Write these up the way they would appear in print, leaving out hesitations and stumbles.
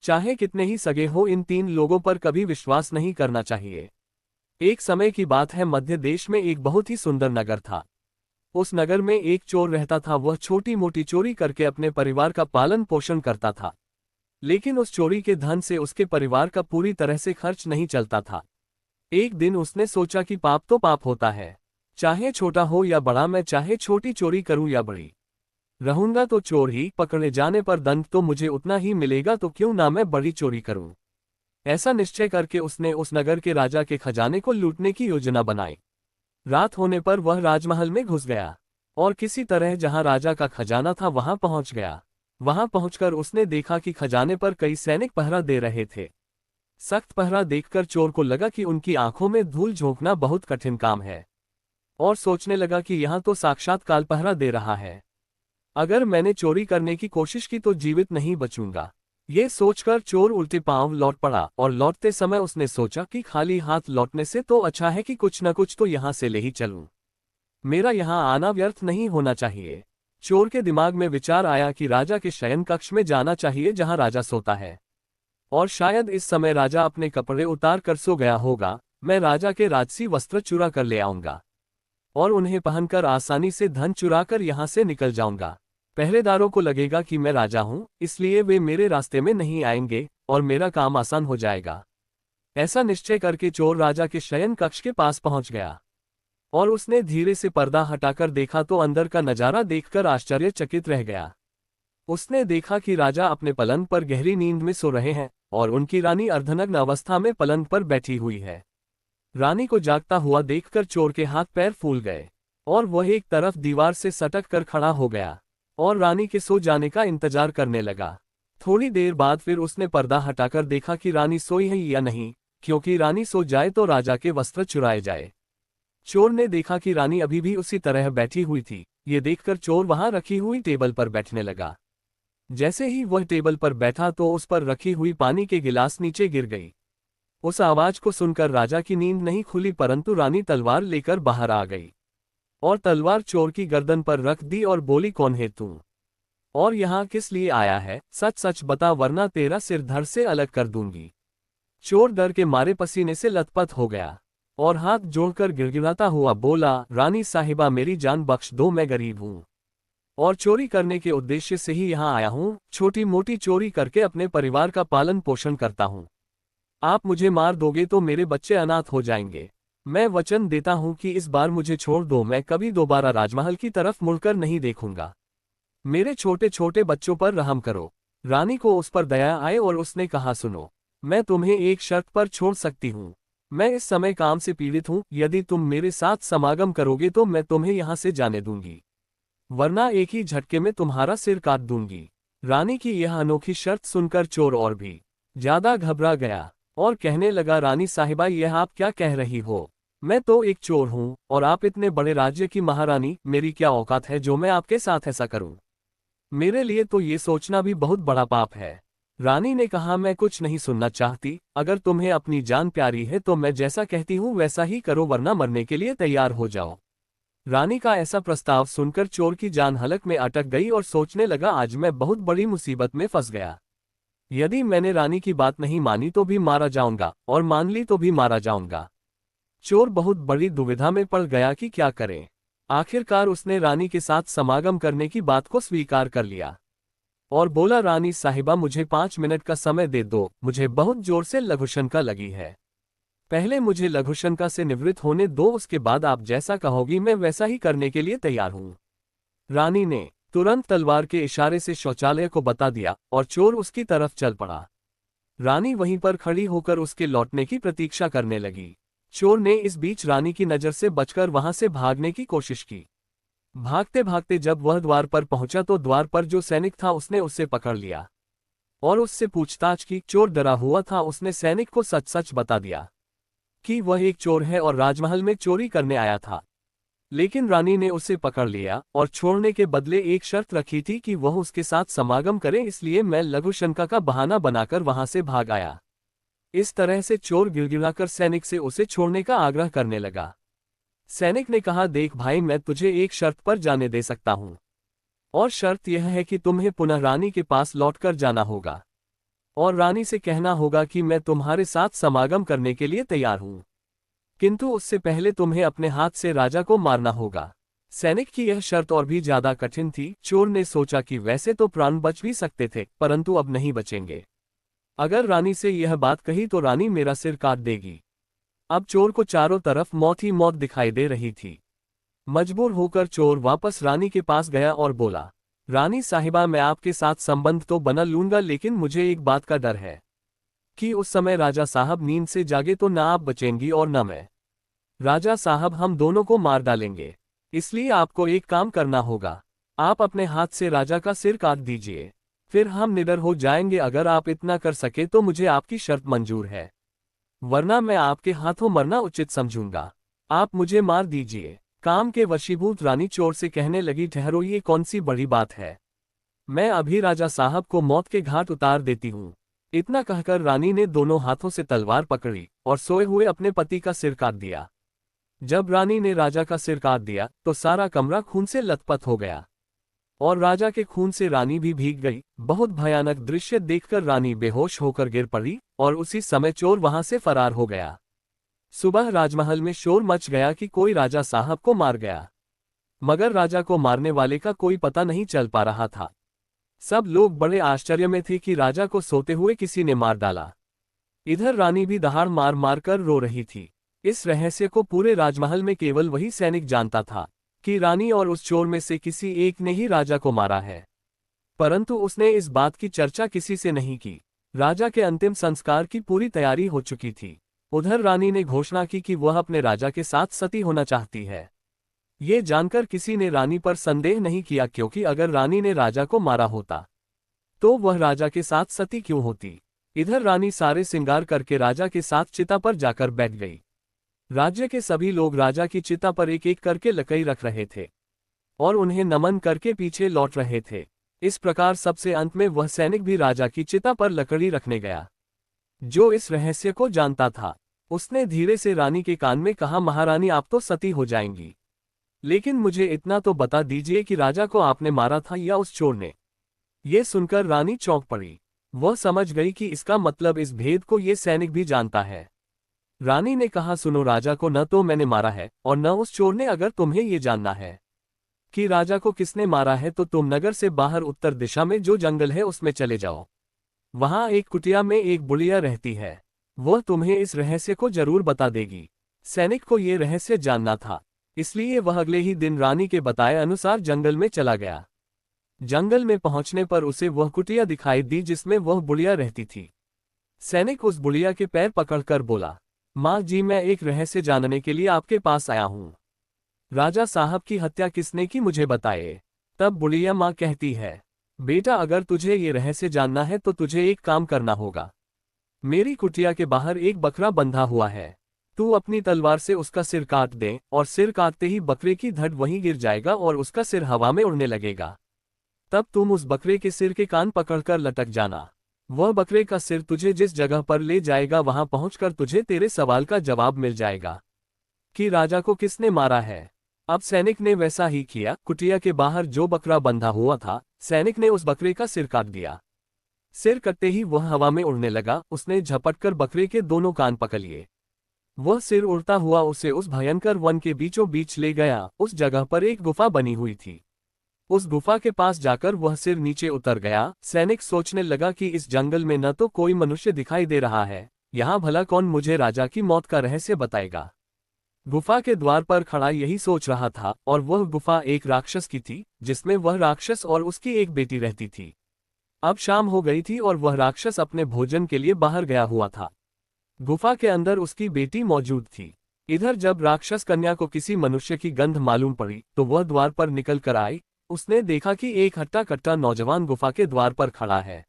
चाहे कितने ही सगे हो, इन 3 लोगों पर कभी विश्वास नहीं करना चाहिए। एक समय की बात है, मध्य देश में एक बहुत ही सुंदर नगर था। उस नगर में एक चोर रहता था। वह छोटी मोटी चोरी करके अपने परिवार का पालन पोषण करता था। लेकिन उस चोरी के धन से उसके परिवार का पूरी तरह से खर्च नहीं चलता था। एक दिन उसने सोचा कि पाप तो पाप होता है, चाहे छोटा हो या बड़ा, मैं चाहे छोटी चोरी करूं या बड़ी, रहूंगा तो चोर ही, पकड़े जाने पर दंड तो मुझे उतना ही मिलेगा, तो क्यों ना मैं बड़ी चोरी करूं। ऐसा निश्चय करके उसने उस नगर के राजा के खजाने को लूटने की योजना बनाई। रात होने पर वह राजमहल में घुस गया और किसी तरह जहां राजा का खजाना था वहां पहुंच गया। वहां पहुंचकर उसने देखा कि खजाने पर कई सैनिक पहरा दे रहे थे। सख्त पहरा देखकर चोर को लगा कि उनकी आंखों में धूल झोंकना बहुत कठिन काम है, और सोचने लगा कि यहां तो साक्षात काल पहरा दे रहा है। अगर मैंने चोरी करने की कोशिश की तो जीवित नहीं बचूंगा। ये सोचकर चोर उल्टे पांव लौट पड़ा, और लौटते समय उसने सोचा कि खाली हाथ लौटने से तो अच्छा है कि कुछ न कुछ तो यहां से ले ही चलूं। मेरा यहां आना व्यर्थ नहीं होना चाहिए। चोर के दिमाग में विचार आया कि राजा के शयन कक्ष में जाना चाहिए जहां राजा सोता है, और शायद इस समय राजा अपने कपड़े उतार कर सो गया होगा। मैं राजा के राजसी वस्त्र चुरा कर ले आऊंगा और उन्हें पहनकर आसानी से धन चुरा कर यहां से निकल जाऊंगा। पहरेदारों को लगेगा कि मैं राजा हूं, इसलिए वे मेरे रास्ते में नहीं आएंगे और मेरा काम आसान हो जाएगा। ऐसा निश्चय करके चोर राजा के शयन कक्ष के पास पहुंच गया और उसने धीरे से पर्दा हटाकर देखा तो अंदर का नजारा देखकर आश्चर्यचकित रह गया। उसने देखा कि राजा अपने पलंग पर गहरी नींद में सो रहे हैं और उनकी रानी अर्धनग्न अवस्था में पलंग पर बैठी हुई है। रानी को जागता हुआ देखकर चोर के हाथ पैर फूल गए और वह एक तरफ दीवार से सटक कर खड़ा हो गया और रानी के सो जाने का इंतजार करने लगा। थोड़ी देर बाद फिर उसने पर्दा हटाकर देखा कि रानी सोई है या नहीं, क्योंकि रानी सो जाए तो राजा के वस्त्र चुराए जाए। चोर ने देखा कि रानी अभी भी उसी तरह बैठी हुई थी। ये देखकर चोर वहां रखी हुई टेबल पर बैठने लगा। जैसे ही वह टेबल पर बैठा तो उस पर रखी हुई पानी के गिलास नीचे गिर गई। उस आवाज को सुनकर राजा की नींद नहीं खुली, परंतु रानी तलवार लेकर बाहर आ गई और तलवार चोर की गर्दन पर रख दी और बोली, कौन है तू और यहाँ किस लिए आया है? सच सच बता, वरना तेरा सिर धड़ से अलग कर दूंगी। चोर डर के मारे पसीने से लथपथ हो गया और हाथ जोड़कर गिड़गिड़ाता हुआ बोला, रानी साहिबा मेरी जान बख्श दो, मैं गरीब हूँ और चोरी करने के उद्देश्य से ही यहाँ आया हूँ। छोटी मोटी चोरी करके अपने परिवार का पालन पोषण करता हूँ। आप मुझे मार दोगे तो मेरे बच्चे अनाथ हो जाएंगे। मैं वचन देता हूँ कि इस बार मुझे छोड़ दो, मैं कभी दोबारा राजमहल की तरफ मुड़कर नहीं देखूंगा। मेरे छोटे छोटे बच्चों पर रहम करो। रानी को उस पर दया आए और उसने कहा, सुनो, मैं तुम्हें एक शर्त पर छोड़ सकती हूँ। मैं इस समय काम से पीड़ित हूँ, यदि तुम मेरे साथ समागम करोगे तो मैं तुम्हें यहाँ से जाने दूंगी, वरना एक ही झटके में तुम्हारा सिर काट दूंगी। रानी की यह अनोखी शर्त सुनकर चोर और भी ज्यादा घबरा गया और कहने लगा, रानी साहिबा यह आप क्या कह रही हो? मैं तो एक चोर हूँ और आप इतने बड़े राज्य की महारानी, मेरी क्या औकात है जो मैं आपके साथ ऐसा करूँ? मेरे लिए तो ये सोचना भी बहुत बड़ा पाप है। रानी ने कहा, मैं कुछ नहीं सुनना चाहती। अगर तुम्हें अपनी जान प्यारी है तो मैं जैसा कहती हूँ वैसा ही करो, वरना मरने के लिए तैयार हो जाओ। रानी का ऐसा प्रस्ताव सुनकर चोर की जान हलक में अटक गई और सोचने लगा, आज मैं बहुत बड़ी मुसीबत में फंस गया। यदि मैंने रानी की बात नहीं मानी तो भी मारा जाऊंगा, और मान ली तो भी मारा जाऊंगा। चोर बहुत बड़ी दुविधा में पड़ गया कि क्या करे। आखिरकार उसने रानी के साथ समागम करने की बात को स्वीकार कर लिया और बोला, रानी साहिबा मुझे 5 मिनट का समय दे दो, मुझे बहुत जोर से लघुशंका लगी है। पहले मुझे लघुशंका से निवृत्त होने दो, उसके बाद आप जैसा कहोगी मैं वैसा ही करने के लिए तैयार हूँ। रानी ने तुरंत तलवार के इशारे से शौचालय को बता दिया और चोर उसकी तरफ चल पड़ा। रानी वहीं पर खड़ी होकर उसके लौटने की प्रतीक्षा करने लगी। चोर ने इस बीच रानी की नजर से बचकर वहां से भागने की कोशिश की। भागते भागते जब वह द्वार पर पहुंचा तो द्वार पर जो सैनिक था उसने उसे पकड़ लिया और उससे पूछताछ की। चोर डरा हुआ था, उसने सैनिक को सच सच बता दिया कि वह एक चोर है और राजमहल में चोरी करने आया था। लेकिन रानी ने उसे पकड़ लिया और छोड़ने के बदले एक शर्त रखी थी कि वह उसके साथ समागम करे, इसलिए मैं लघुशंका का बहाना बनाकर वहां से भाग आया। इस तरह से चोर गिड़गिड़ाकर सैनिक से उसे छोड़ने का आग्रह करने लगा। सैनिक ने कहा, देख भाई, मैं तुझे एक शर्त पर जाने दे सकता हूं, और शर्त यह है कि तुम्हें पुनः रानी के पास लौटकर जाना होगा और रानी से कहना होगा कि मैं तुम्हारे साथ समागम करने के लिए तैयार हूं, किंतु उससे पहले तुम्हें अपने हाथ से राजा को मारना होगा। सैनिक की यह शर्त और भी ज्यादा कठिन थी। चोर ने सोचा कि वैसे तो प्राण बच भी सकते थे, परंतु अब नहीं बचेंगे। अगर रानी से यह बात कही तो रानी मेरा सिर काट देगी। अब चोर को चारों तरफ मौत ही मौत दिखाई दे रही थी। मजबूर होकर चोर वापस रानी के पास गया और बोला, रानी साहिबा, मैं आपके साथ संबंध तो बना लूंगा, लेकिन मुझे एक बात का डर है कि उस समय राजा साहब नींद से जागे तो ना आप बचेंगी और न मैं। राजा साहब हम दोनों को मार डालेंगे, इसलिए आपको एक काम करना होगा। आप अपने हाथ से राजा का सिर काट दीजिए, फिर हम निडर हो जाएंगे। अगर आप इतना कर सके तो मुझे आपकी शर्त मंजूर है, वरना मैं आपके हाथों मरना उचित समझूंगा। आप मुझे मार दीजिए। काम के वशीभूत रानी चोर से कहने लगी, ठहरो, ये कौन सी बड़ी बात है, मैं अभी राजा साहब को मौत के घाट उतार देती हूँ। इतना कहकर रानी ने दोनों हाथों से तलवार पकड़ी और सोए हुए अपने पति का सिर काट दिया। जब रानी ने राजा का सिर काट दिया तो सारा कमरा खून से लथपथ हो गया और राजा के खून से रानी भी भीग गई। बहुत भयानक दृश्य देखकर रानी बेहोश होकर गिर पड़ी और उसी समय चोर वहां से फरार हो गया। सुबह राजमहल में शोर मच गया कि कोई राजा साहब को मार गया, मगर राजा को मारने वाले का कोई पता नहीं चल पा रहा था। सब लोग बड़े आश्चर्य में थे कि राजा को सोते हुए किसी ने मार डाला। इधर रानी भी दहाड़ मार मार कर रो रही थी। इस रहस्य को पूरे राजमहल में केवल वही सैनिक जानता था कि रानी और उस चोर में से किसी एक ने ही राजा को मारा है, परंतु उसने इस बात की चर्चा किसी से नहीं की। राजा के अंतिम संस्कार की पूरी तैयारी हो चुकी थी। उधर रानी ने घोषणा की कि वह अपने राजा के साथ सती होना चाहती है। ये जानकर किसी ने रानी पर संदेह नहीं किया, क्योंकि अगर रानी ने राजा को मारा होता तो वह राजा के साथ सती क्यों होती। इधर रानी सारे श्रृंगार करके राजा के साथ चिता पर जाकर बैठ गई। राज्य के सभी लोग राजा की चिता पर एक एक करके लकड़ी रख रहे थे और उन्हें नमन करके पीछे लौट रहे थे। इस प्रकार सबसे अंत में वह सैनिक भी राजा की चिता पर लकड़ी रखने गया जो इस रहस्य को जानता था। उसने धीरे से रानी के कान में कहा, महारानी, आप तो सती हो जाएंगी, लेकिन मुझे इतना तो बता दीजिए कि राजा को आपने मारा था या उस चोर ने। ये सुनकर रानी चौंक पड़ी। वह समझ गई कि इसका मतलब इस भेद को ये सैनिक भी जानता है। रानी ने कहा, सुनो, राजा को न तो मैंने मारा है और न उस चोर ने। अगर तुम्हें ये जानना है कि राजा को किसने मारा है तो तुम नगर से बाहर उत्तर दिशा में जो जंगल है उसमें चले जाओ। वहां एक कुटिया में एक बुढ़िया रहती है, वह तुम्हें इस रहस्य को जरूर बता देगी। सैनिक को ये रहस्य जानना था, इसलिए वह अगले ही दिन रानी के बताए अनुसार जंगल में चला गया। जंगल में पहुंचने पर उसे वह कुटिया दिखाई दी जिसमें वह बुढ़िया रहती थी। सैनिक उस बुढ़िया के पैर पकड़कर बोला, माँ जी, मैं एक रहस्य जानने के लिए आपके पास आया हूँ। राजा साहब की हत्या किसने की, मुझे बताए। तब बुढ़िया माँ कहती है, बेटा, अगर तुझे ये रहस्य जानना है तो तुझे एक काम करना होगा। मेरी कुटिया के बाहर एक बकरा बंधा हुआ है, तू अपनी तलवार से उसका सिर काट दे और सिर काटते ही बकरे की धड़ वहीं गिर जाएगा और उसका सिर हवा में उड़ने लगेगा। तब तुम उस बकरे के सिर के कान पकड़कर लटक जाना। वह बकरे का सिर तुझे जिस जगह पर ले जाएगा वहां पहुंचकर तुझे तेरे सवाल का जवाब मिल जाएगा कि राजा को किसने मारा है। अब सैनिक ने वैसा ही किया। कुटिया के बाहर जो बकरा बंधा हुआ था, सैनिक ने उस बकरे का सिर काट दिया। सिर कटते ही वह हवा में उड़ने लगा। उसने झपटकर बकरे के दोनों कान पकड़ लिए। वह सिर उड़ता हुआ उसे उस भयंकर वन के बीचों बीच ले गया। उस जगह पर एक गुफा बनी हुई थी। उस गुफा के पास जाकर वह सिर नीचे उतर गया। सैनिक सोचने लगा कि इस जंगल में न तो कोई मनुष्य दिखाई दे रहा है, यहाँ भला कौन मुझे राजा की मौत का रहस्य बताएगा। गुफा के द्वार पर खड़ा यही सोच रहा था और वह गुफा एक राक्षस की थी, जिसमें वह राक्षस और उसकी एक बेटी रहती थी। अब शाम हो गई थी और वह राक्षस अपने भोजन के लिए बाहर गया हुआ था। गुफा के अंदर उसकी बेटी मौजूद थी। इधर जब राक्षस कन्या को किसी मनुष्य की गंध मालूम पड़ी तो वह द्वार पर निकल कर आई। उसने देखा कि एक हट्टा कट्टा नौजवान गुफा के द्वार पर खड़ा है।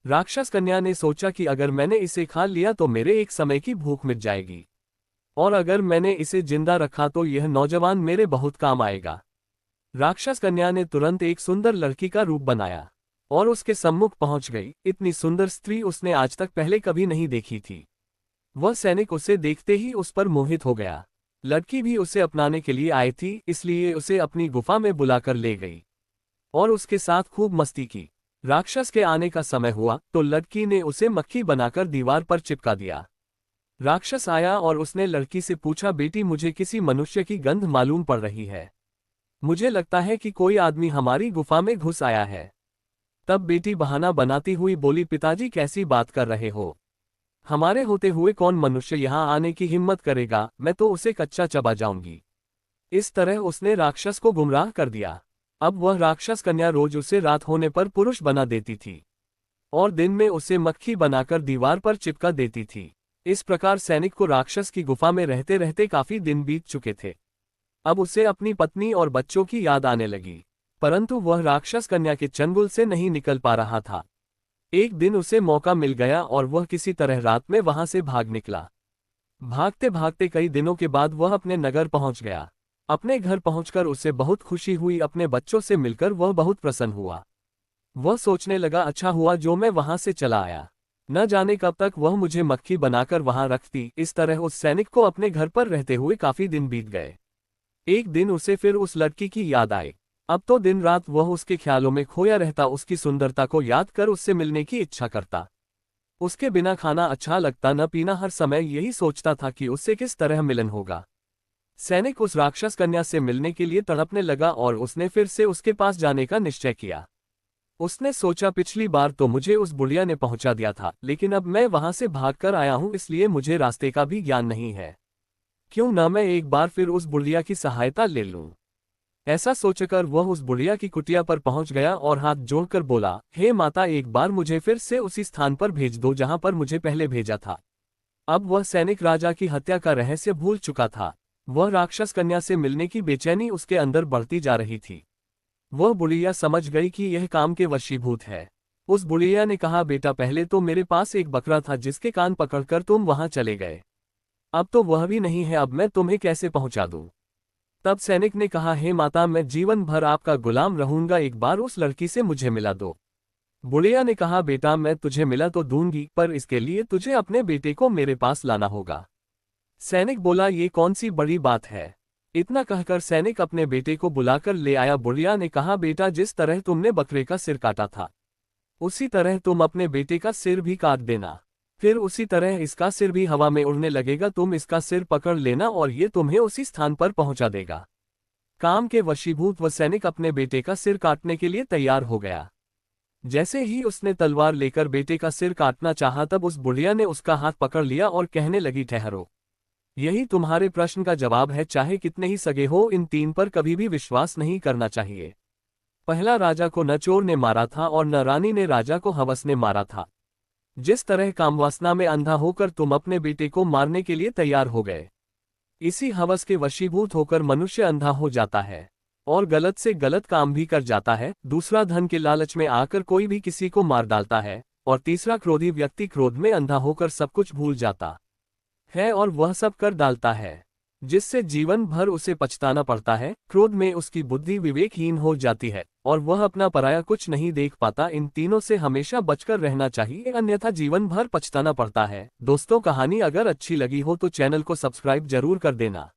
राक्षस कन्या ने सोचा कि अगर मैंने इसे खा लिया तो मेरे एक समय की भूख मिट जाएगी, और अगर मैंने इसे जिंदा रखा तो यह नौजवान मेरे बहुत काम आएगा। राक्षस कन्या ने तुरंत एक सुंदर लड़की का रूप बनाया और उसके सम्मुख पहुंच गई। इतनी सुंदर स्त्री उसने आज तक पहले कभी नहीं देखी थी। वह सैनिक उसे देखते ही उस पर मोहित हो गया। लड़की भी उसे अपनाने के लिए आई थी, इसलिए उसे अपनी गुफा में बुलाकर ले गई और उसके साथ खूब मस्ती की। राक्षस के आने का समय हुआ तो लड़की ने उसे मक्खी बनाकर दीवार पर चिपका दिया। राक्षस आया और उसने लड़की से पूछा, बेटी मुझे किसी मनुष्य की गंध मालूम पड़ रही है। मुझे लगता है कि कोई आदमी हमारी गुफा में घुस आया है। तब बेटी बहाना बनाती हुई बोली, पिताजी कैसी बात कर रहे हो? हमारे होते हुए कौन मनुष्य यहाँ आने की हिम्मत करेगा, मैं तो उसे कच्चा चबा जाऊंगी। इस तरह उसने राक्षस को गुमराह कर दिया। अब वह राक्षस कन्या रोज उसे रात होने पर पुरुष बना देती थी और दिन में उसे मक्खी बनाकर दीवार पर चिपका देती थी। इस प्रकार सैनिक को राक्षस की गुफा में रहते रहते काफी दिन बीत चुके थे। अब उसे अपनी पत्नी और बच्चों की याद आने लगी, परंतु वह राक्षस कन्या के चंगुल से नहीं निकल पा रहा था। एक दिन उसे मौका मिल गया और वह किसी तरह रात में वहां से भाग निकला। भागते भागते कई दिनों के बाद वह अपने नगर पहुंच गया। अपने घर पहुंचकर उसे बहुत खुशी हुई। अपने बच्चों से मिलकर वह बहुत प्रसन्न हुआ। वह सोचने लगा, अच्छा हुआ जो मैं वहां से चला आया, न जाने कब तक वह मुझे मक्खी बनाकर वहां रखती। इस तरह उस सैनिक को अपने घर पर रहते हुए काफी दिन बीत गए। एक दिन उसे फिर उस लड़की की याद आई। अब तो दिन रात वह उसके ख्यालों में खोया रहता, उसकी सुंदरता को याद कर उससे मिलने की इच्छा करता। उसके बिना खाना अच्छा लगता, न पीना, हर समय यही सोचता था कि उससे किस तरह मिलन होगा। सैनिक उस राक्षस कन्या से मिलने के लिए तड़पने लगा और उसने फिर से उसके पास जाने का निश्चय किया। उसने सोचा, पिछली बार तो मुझे उस बुढ़िया ने पहुंचा दिया था, लेकिन अब मैं वहां से भागकर आया हूं, इसलिए मुझे रास्ते का भी ज्ञान नहीं है। क्यों न मैं एक बार फिर उस बुढ़िया की सहायता ले लूं। ऐसा सोचकर वह उस बुढ़िया की कुटिया पर पहुंच गया और हाथ जोड़कर बोला, हे माता, एक बार मुझे फिर से उसी स्थान पर भेज दो जहां पर मुझे पहले भेजा था। अब वह सैनिक राजा की हत्या का रहस्य भूल चुका था। वह राक्षस कन्या से मिलने की बेचैनी उसके अंदर बढ़ती जा रही थी। वह बुढ़िया समझ गई कि यह काम के वशीभूत है। उस बुढ़िया ने कहा, बेटा पहले तो मेरे पास एक बकरा था जिसके कान पकड़कर तुम वहां चले गए, अब तो वह भी नहीं है, अब मैं तुम्हें कैसे पहुंचा दूं? तब सैनिक ने कहा, हे माता, मैं जीवन भर आपका गुलाम रहूंगा, एक बार उस लड़की से मुझे मिला दो। बुढ़िया ने कहा, बेटा मैं तुझे मिला तो दूंगी, पर इसके लिए तुझे अपने बेटे को मेरे पास लाना होगा। सैनिक बोला, ये कौन सी बड़ी बात है? इतना कहकर सैनिक अपने बेटे को बुलाकर ले आया। बुढ़िया ने कहा, बेटा जिस तरह तुमने बकरे का सिर काटा था, उसी तरह तुम अपने बेटे का सिर भी काट देना, फिर उसी तरह इसका सिर भी हवा में उड़ने लगेगा, तुम इसका सिर पकड़ लेना और ये तुम्हें उसी स्थान पर पहुंचा देगा। काम के वशीभूत वह सैनिक अपने बेटे का सिर काटने के लिए तैयार हो गया। जैसे ही उसने तलवार लेकर बेटे का सिर काटना चाहा, तब उस बुढ़िया ने उसका हाथ पकड़ लिया और कहने लगी, ठहरो, यही तुम्हारे प्रश्न का जवाब है। चाहे कितने ही सगे हो, इन तीन पर कभी भी विश्वास नहीं करना चाहिए। पहला राजा को न चोर ने मारा था और न रानी ने राजा को हवस ने मारा था। जिस तरह कामवासना में अंधा होकर तुम अपने बेटे को मारने के लिए तैयार हो गए, इसी हवस के वशीभूत होकर मनुष्य अंधा हो जाता है और गलत से गलत काम भी कर जाता है। दूसरा, धन के लालच में आकर कोई भी किसी को मार डालता है। और तीसरा, क्रोधी व्यक्ति क्रोध में अंधा होकर सब कुछ भूल जाता है और वह सब कर डालता है, जिससे जीवन भर उसे पछताना पड़ता है। क्रोध में उसकी बुद्धि विवेकहीन हो जाती है और वह अपना पराया कुछ नहीं देख पाता। इन तीनों से हमेशा बचकर रहना चाहिए, अन्यथा जीवन भर पछताना पड़ता है। दोस्तों, कहानी अगर अच्छी लगी हो तो चैनल को सब्सक्राइब जरूर कर देना।